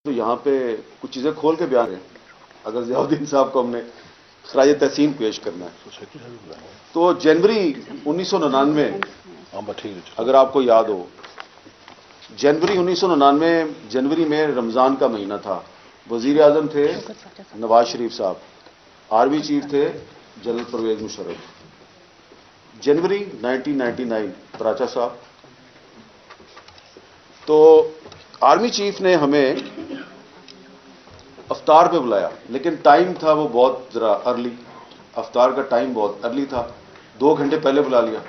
تو یہاں پہ کچھ چیزیں کھول کے بیان ہیں اگر ضیاء الدین صاحب کو ہم نے خراج تحسین پیش کرنا ہے تو جنوری 1999 اگر آپ کو یاد ہو جنوری 1999 جنوری میں رمضان کا مہینہ تھا. وزیر اعظم تھے نواز شریف صاحب, آرمی چیف تھے جنرل پرویز مشرف. جنوری 1999 پراچا صاحب. تو آرمی چیف نے ہمیں افطار پہ بلایا لیکن ٹائم تھا وہ بہت ذرا ارلی, افطار کا ٹائم بہت ارلی تھا, 2 گھنٹے پہلے بلا لیا.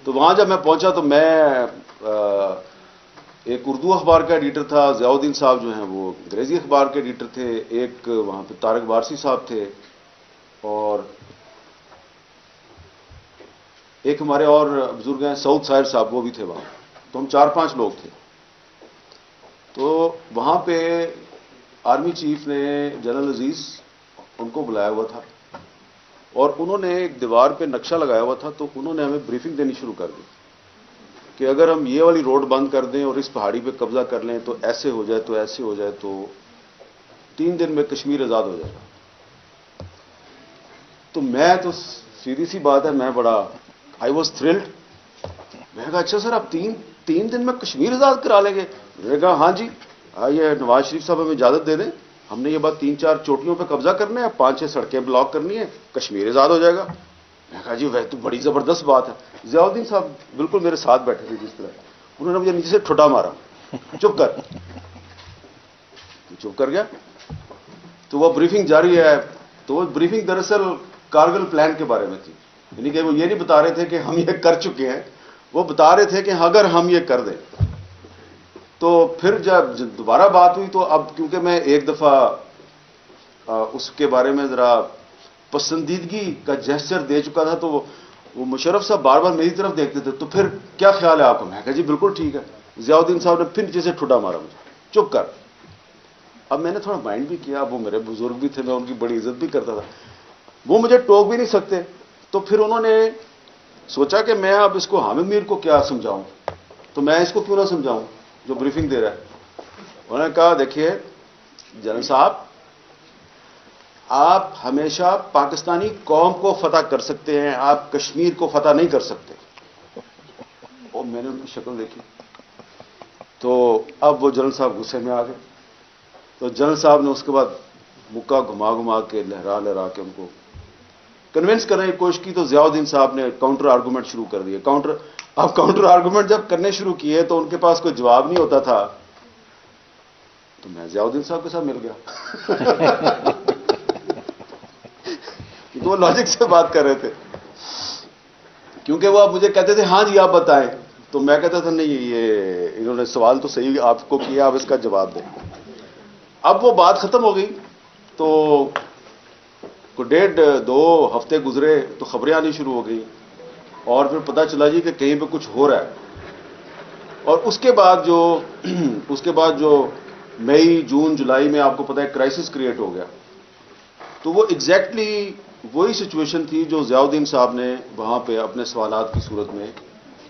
تو وہاں جب میں پہنچا تو میں ایک اردو اخبار کا ایڈیٹر تھا, ضیاء الدین صاحب جو ہیں وہ انگریزی اخبار کے ایڈیٹر تھے, ایک وہاں پہ طارق وارسی صاحب تھے, اور ایک ہمارے اور بزرگ ہیں سعود ساحر صاحب, وہ بھی تھے وہاں. تو ہم 4-5 لوگ تھے. تو وہاں پہ آرمی چیف نے جنرل عزیز ان کو بلایا ہوا تھا اور انہوں نے ایک دیوار پہ نقشہ لگایا ہوا تھا. تو انہوں نے ہمیں بریفنگ دینی شروع کر دی کہ اگر ہم یہ والی روڈ بند کر دیں اور اس پہاڑی پہ قبضہ کر لیں تو ایسے ہو جائے تو ایسے ہو جائے تو 3 دن میں کشمیر آزاد ہو جائے گا. تو میں تو سیدھی سی بات ہے, میں بڑا آئی واز تھرلڈ. میں نے کہا اچھا سر آپ تین دن میں کشمیر آزاد کرا لیں گے؟ میں نے کہا ہاں جی, یہ نواز شریف صاحب ہمیں اجازت دے دیں, ہم نے یہ بات 3-4 چوٹیوں پہ قبضہ کرنا ہے, 5-6 سڑکیں بلاک کرنی ہے, کشمیر آزاد ہو جائے گا. میں نے کہا جی وہ تو بڑی زبردست بات ہے. ضیاء الدین صاحب بالکل میرے ساتھ بیٹھے تھے جس طرح, انہوں نے مجھے نیچے سے ٹھٹا مارا, چپ کر. چپ کر گیا. تو وہ بریفنگ جاری ہے. تو وہ بریفنگ دراصل کارگل پلان کے بارے میں تھی, یعنی کہ وہ یہ نہیں بتا رہے تھے کہ ہم یہ کر چکے ہیں, وہ بتا رہے تھے کہ اگر ہم یہ کر دیں. تو پھر جب دوبارہ بات ہوئی تو اب کیونکہ میں ایک دفعہ اس کے بارے میں ذرا پسندیدگی کا جیسچر دے چکا تھا, تو وہ مشرف صاحب بار بار میری طرف دیکھتے تھے. تو پھر کیا خیال ہے آپ کو؟ میں کہا جی بالکل ٹھیک ہے. ضیاء الدین صاحب نے پھر نیچے سے ٹھٹا مارا مجھے, چپ کر. اب میں نے تھوڑا مائنڈ بھی کیا, وہ میرے بزرگ بھی تھے, میں ان کی بڑی عزت بھی کرتا تھا, وہ مجھے ٹوک بھی نہیں سکتے. تو پھر انہوں نے سوچا کہ میں اب اس کو حامد میر کو کیا سمجھاؤں, تو میں اس کو کیوں نہ سمجھاؤں جو بریفنگ دے رہا ہے. انہوں نے کہا دیکھیے جنرل صاحب, آپ ہمیشہ پاکستانی قوم کو فتح کر سکتے ہیں, آپ کشمیر کو فتح نہیں کر سکتے. اور میں نے ان کی شکل دیکھی تو اب وہ جنرل صاحب غصے میں آ گئے. تو جنرل صاحب نے اس کے بعد مکہ گھما کے لہرا کے ان کو کنونس کرنے کی کوشش کی. تو ضیاء الدین صاحب نے کاؤنٹر آرگومنٹ شروع کر دیے. اب کاؤنٹر آرگومنٹ جب کرنے شروع کیے تو ان کے پاس کوئی جواب نہیں ہوتا تھا, تو میں ضیاء الدین صاحب کے ساتھ مل گیا. کیونکہ وہ لاجک سے بات کر رہے تھے, کیونکہ وہ اب مجھے کہتے تھے ہاں جی آپ بتائیں, تو میں کہتا تھا نہیں یہ انہوں نے سوال تو صحیح آپ کو کیا, آپ اس کا جواب دیں. اب وہ بات ختم ہو گئی تو 1.5-2 ہفتے گزرے تو خبریں آنی شروع ہو گئی, اور پھر پتہ چلا جی کہ کہیں پہ کچھ ہو رہا ہے. اور اس کے بعد جو مئی جون جولائی میں آپ کو پتہ ہے کرائسس کریٹ ہو گیا. تو وہ ایگزیکٹلی وہی سچویشن تھی جو ضیاء الدین صاحب نے وہاں پہ اپنے سوالات کی صورت میں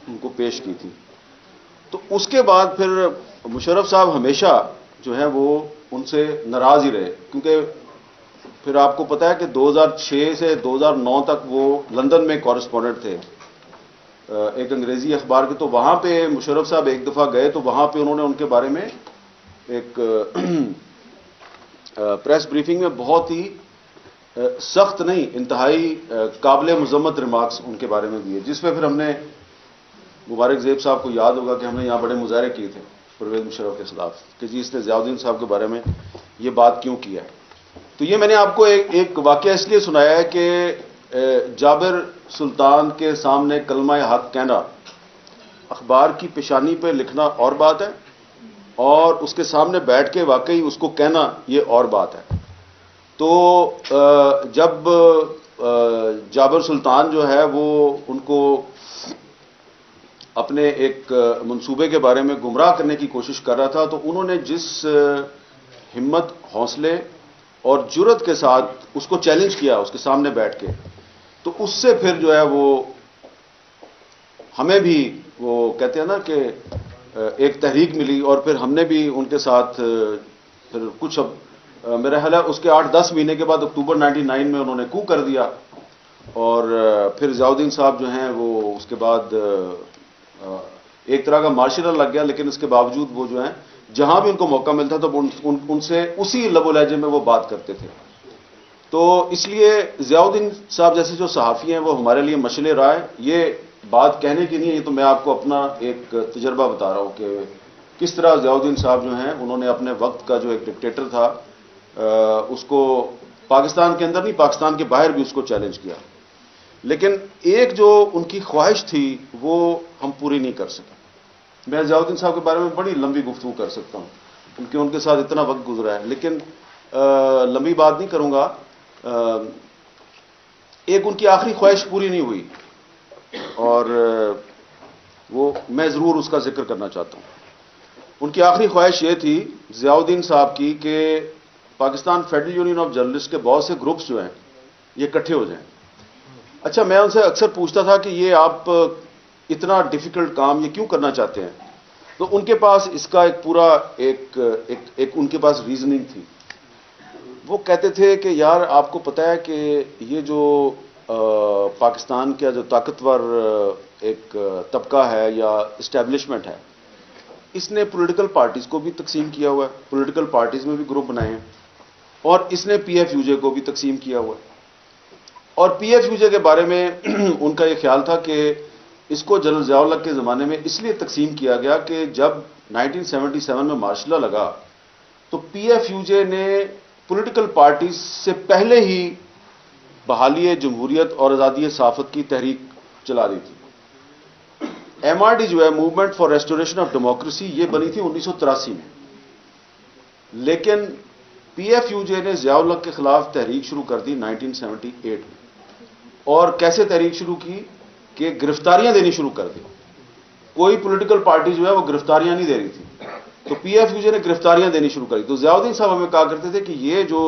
ان کو پیش کی تھی. تو اس کے بعد پھر مشرف صاحب ہمیشہ جو ہے وہ ان سے ناراض ہی رہے, کیونکہ پھر آپ کو پتہ ہے کہ 2006 سے 2009 تک وہ لندن میں کورسپونڈنٹ تھے ایک انگریزی اخبار کے. تو وہاں پہ مشرف صاحب ایک دفعہ گئے تو وہاں پہ انہوں نے ان کے بارے میں ایک پریس بریفنگ میں بہت ہی سخت نہیں انتہائی قابل مذمت ریمارکس ان کے بارے میں دیے, جس میں پھر ہم نے مبارک زیب صاحب کو یاد ہوگا کہ ہم نے یہاں بڑے مظاہرے کیے تھے پرویز مشرف کے خلاف کہ جی اس نے ضیاء الدین صاحب کے بارے میں یہ بات کیوں کیا ہے. تو یہ میں نے آپ کو ایک واقعہ اس لیے سنایا ہے کہ جابر سلطان کے سامنے کلمہ حق کہنا اخبار کی پیشانی پہ لکھنا اور بات ہے, اور اس کے سامنے بیٹھ کے واقعی اس کو کہنا یہ اور بات ہے. تو جب جابر سلطان جو ہے وہ ان کو اپنے ایک منصوبے کے بارے میں گمراہ کرنے کی کوشش کر رہا تھا, تو انہوں نے جس ہمت, حوصلے اور جرأت کے ساتھ اس کو چیلنج کیا اس کے سامنے بیٹھ کے, تو اس سے پھر جو ہے وہ ہمیں بھی وہ کہتے ہیں نا کہ ایک تحریک ملی, اور پھر ہم نے بھی ان کے ساتھ پھر کچھ میرا خیال ہے اس کے 8-10 مہینے کے بعد اکتوبر 99 میں انہوں نے کو کر دیا، اور پھر ضیاء الدین صاحب جو ہیں وہ اس کے بعد ایک طرح کا مارشل لا لگ گیا، لیکن اس کے باوجود وہ جو ہیں جہاں بھی ان کو موقع ملتا تو ان سے اسی لب و لہجے میں وہ بات کرتے تھے. تو اس لیے ضیاء الدین صاحب جیسے جو صحافی ہیں وہ ہمارے لیے مشعل راہ ہے. یہ بات کہنے کی نہیں ہے، یہ تو میں آپ کو اپنا ایک تجربہ بتا رہا ہوں کہ کس طرح ضیاء الدین صاحب جو ہیں انہوں نے اپنے وقت کا جو ایک ڈکٹیٹر تھا اس کو پاکستان کے اندر نہیں پاکستان کے باہر بھی اس کو چیلنج کیا. لیکن ایک جو ان کی خواہش تھی وہ ہم پوری نہیں کر سکے. میں ضیاء الدین صاحب کے بارے میں بڑی لمبی گفتگو کر سکتا ہوں کیونکہ ان کے ساتھ اتنا وقت گزرا ہے، لیکن لمبی بات نہیں کروں گا. ایک ان کی آخری خواہش پوری نہیں ہوئی، اور وہ میں ضرور اس کا ذکر کرنا چاہتا ہوں. ان کی آخری خواہش یہ تھی ضیاء الدین صاحب کی کہ Pakistan federal union of journalist کے بہت سے گروپس جو ہیں یہ اکٹھے ہو جائیں. اچھا، میں ان سے اکثر پوچھتا تھا کہ یہ آپ اتنا ڈیفیکلٹ کام یہ کیوں کرنا چاہتے ہیں؟ تو ان کے پاس اس کا ایک پورا ایک ان کے پاس ریزننگ تھی. وہ کہتے تھے کہ یار آپ کو پتہ ہے کہ یہ جو پاکستان کا جو طاقتور ایک طبقہ ہے یا اسٹیبلشمنٹ ہے، اس نے پولیٹیکل پارٹیز کو بھی تقسیم کیا ہوا ہے، پولیٹیکل پارٹیز میں بھی گروپ بنائے ہیں، اور اس نے پی ایف یو جے کو بھی تقسیم کیا ہوا ہے. اور پی ایف یو جے کے بارے میں ان کا یہ خیال تھا کہ اس کو جنرل ضیاء الحق کے زمانے میں اس لیے تقسیم کیا گیا کہ جب 1977 میں مارشل لا لگا تو پی ایف یو جے نے پولیٹیکل پارٹیز سے پہلے ہی بحالی جمہوریت اور آزادی صحافت کی تحریک چلا دی تھی. ایم آر ڈی جو ہے movement for restoration of democracy, یہ بنی تھی 1983 میں، لیکن پی ایف یو جے نے ضیاء الحق کے خلاف تحریک شروع کر دی 1978 میں. اور کیسے تحریک شروع کی کہ گرفتاریاں دینی شروع کر دی. کوئی پولیٹیکل پارٹی جو ہے وہ گرفتاریاں نہیں دے رہی تھی، تو پی ایف یو جے نے گرفتاریاں دینی شروع کری. تو ضیاء الدین صاحب ہمیں کہا کرتے تھے کہ یہ جو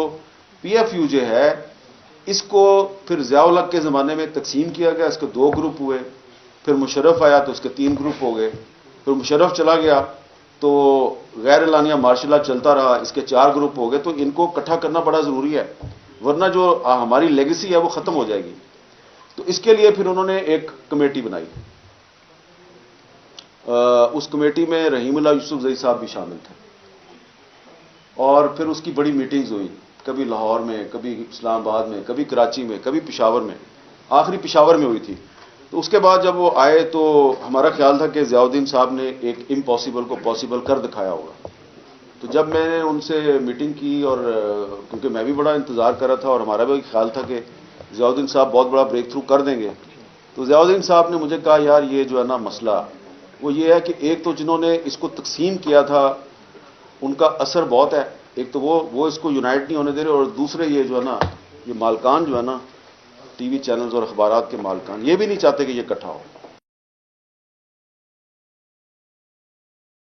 پی ایف یو جے ہے اس کو پھر ضیاء الحق کے زمانے میں تقسیم کیا گیا، اس کے 2 گروپ ہوئے. پھر مشرف آیا تو اس کے 3 گروپ ہو گئے. پھر مشرف چلا گیا تو غیر اعلانیہ مارشل لا چلتا رہا، اس کے 4 گروپ ہو گئے. تو ان کو اکٹھا کرنا بڑا ضروری ہے، ورنہ جو ہماری لیگیسی ہے وہ ختم ہو جائے گی. تو اس کے لیے پھر انہوں نے ایک کمیٹی بنائی. اس کمیٹی میں رحیم اللہ یوسف زئی صاحب بھی شامل تھے، اور پھر اس کی بڑی میٹنگز ہوئی، کبھی لاہور میں، کبھی اسلام آباد میں، کبھی کراچی میں، کبھی پشاور میں. آخری پشاور میں ہوئی تھی. تو اس کے بعد جب وہ آئے تو ہمارا خیال تھا کہ ضیاء الدین صاحب نے ایک امپاسبل کو پاسبل کر دکھایا ہوگا. تو جب میں نے ان سے میٹنگ کی، اور کیونکہ میں بھی بڑا انتظار کر رہا تھا اور ہمارا بھی خیال تھا کہ ضیاء الدین صاحب بہت بڑا بریک تھرو کر دیں گے، تو ضیاء الدین صاحب نے مجھے کہا یار یہ جو ہے نا مسئلہ وہ یہ ہے کہ ایک تو جنہوں نے اس کو تقسیم کیا تھا ان کا اثر بہت ہے. ایک تو وہ اس کو یونائٹ نہیں ہونے دے رہے، اور دوسرے یہ جو ہے نا یہ مالکان جو ہے نا ٹی وی چینلز اور اخبارات کے مالکان یہ بھی نہیں چاہتے کہ یہ اکٹھا ہو.